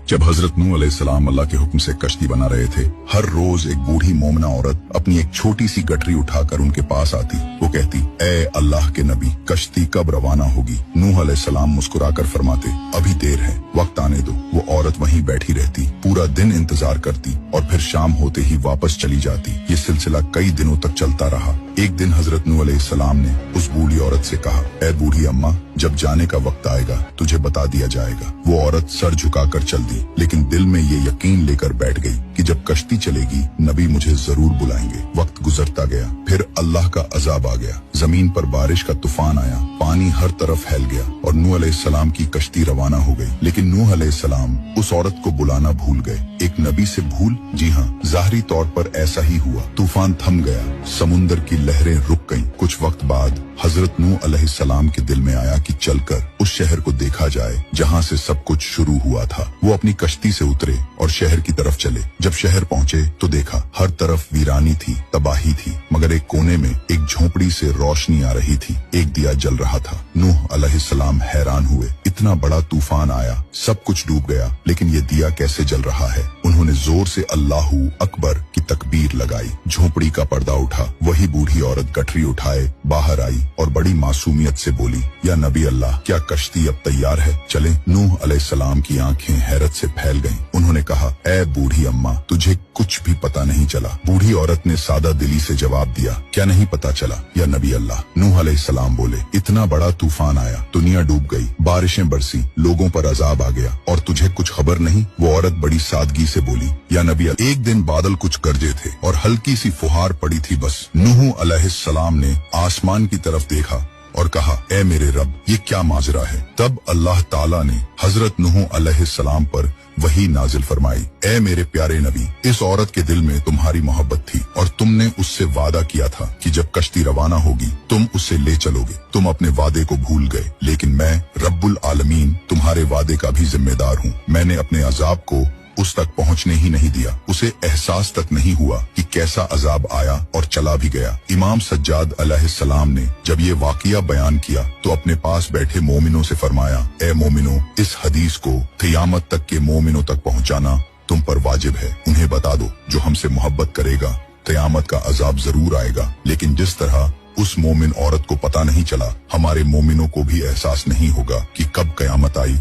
जब हजरत नूह अलैहिस्सलाम अल्लाह के हुक्म से कश्ती बना रहे थे, हर रोज एक बूढ़ी मोमिना औरत अपनी एक छोटी सी गठरी उठाकर उनके पास आती। वो कहती, ए अल्लाह के नबी, कश्ती कब रवाना होगी? नूह अलैहिस्सलाम मुस्कुराकर फरमाते, अभी देर है, वक्त आने दो। वो औरत वहीं बैठी रहती, पूरा दिन इंतजार करती और फिर शाम होते ही वापस चली जाती। ये सिलसिला कई दिनों तक चलता रहा। एक दिन हजरत नूह अलैहिस्सलाम ने उस बूढ़ी औरत से कहा, ए बूढ़ी अम्मा, जब जाने का वक्त आएगा तुझे बता दिया जाएगा। वो औरत सर झुकाकर चल दी, लेकिन दिल में ये यकीन लेकर बैठ गई कि जब कश्ती चलेगी नबी मुझे जरूर बुलाएंगे। वक्त गुजरता गया, फिर अल्लाह का अजाब आ गया। जमीन पर बारिश का तूफान आया, पानी हर तरफ फैल गया और नूह अलैहिस्सलाम की कश्ती रवाना हो गई। लेकिन नूह अलैहिस्सलाम उस औरत को बुलाना भूल गए। एक नबी से भूल? जी हाँ, ज़ाहिरी तौर पर ऐसा ही हुआ। तूफान थम गया, समुंदर की लहरें रुक गईं। कुछ वक्त बाद हजरत नूह अलैहिस्सलाम के दिल में आया कि चलकर उस शहर को देखा जाए जहाँ से सब कुछ शुरू हुआ था। वो अपनी कश्ती से उतरे और शहर की तरफ चले। जब शहर पहुँचे तो देखा हर तरफ वीरानी थी, तबाही थी, मगर एक कोने में एक झोपड़ी से रोशनी आ रही थी। एक दिया जल रहा था। नूह अलैहिस्सलाम हैरान हुए, इतना बड़ा तूफान आया, सब कुछ डूब गया, लेकिन ये दिया कैसे जल रहा है? उन्होंने जोर से अल्लाहू अकबर की तकबीर लगाई। झोपड़ी का पर्दा उठा। वही बूढ़ी औरत गठरी उठाए बाहर आई और बड़ी मासूमियत से बोली, या नबी अल्लाह, क्या कश्ती अब तैयार है? चलें। नूह अलैहिस्सलाम की आंखें हैरत से फैल गईं। उन्होंने कहा, ए बूढ़ी अम्मा, तुझे कुछ भी पता नहीं चला? बूढ़ी औरत ने सादा दिली से जवाब दिया, क्या नहीं पता चला या नबी अल्लाह? नूह अलैहिस्सलाम बोले, इतना बड़ा तूफान आया, दुनिया डूब गई, बारिशें बरसी, लोगों पर अजाब आ गया और तुझे कुछ खबर नहीं? वो औरत बड़ी सादगी से बोली, या नबी अल्लाह, एक दिन बादल कुछ गरजे थे और हल्की सी फुहार पड़ी थी बस। नूह अलैहिस्सलाम ने आसमान की तरफ देखा और कहा, ए मेरे रब, ये क्या माजरा है? तब अल्लाह ताला ने हजरत नूह अलैहिस्सलाम पर वही नाजिल फरमाई, ए मेरे प्यारे नबी, इस औरत के दिल में तुम्हारी मोहब्बत थी और तुमने उससे वादा किया था कि जब कश्ती रवाना होगी तुम उसे ले चलोगे। तुम अपने वादे को भूल गए, लेकिन मैं रब्बुल आलमीन तुम्हारे वादे का भी जिम्मेदार हूँ। मैंने अपने अजाब को उस तक पहुंचने ही नहीं दिया। उसे एहसास तक नहीं हुआ कि कैसा अजाब आया और चला भी गया। इमाम सज्जाद अलैहिस्सलाम ने जब ये वाकया बयान किया तो अपने पास बैठे मोमिनों से फरमाया, ए मोमिनों, इस हदीस को क़यामत तक के मोमिनों तक पहुंचाना तुम पर वाजिब है। उन्हें बता दो, जो हमसे मोहब्बत करेगा क़यामत का अजाब जरूर आएगा, लेकिन जिस तरह उस मोमिन औरत को पता नहीं चला, हमारे मोमिनों को भी एहसास नहीं होगा कि कब क़यामत आई।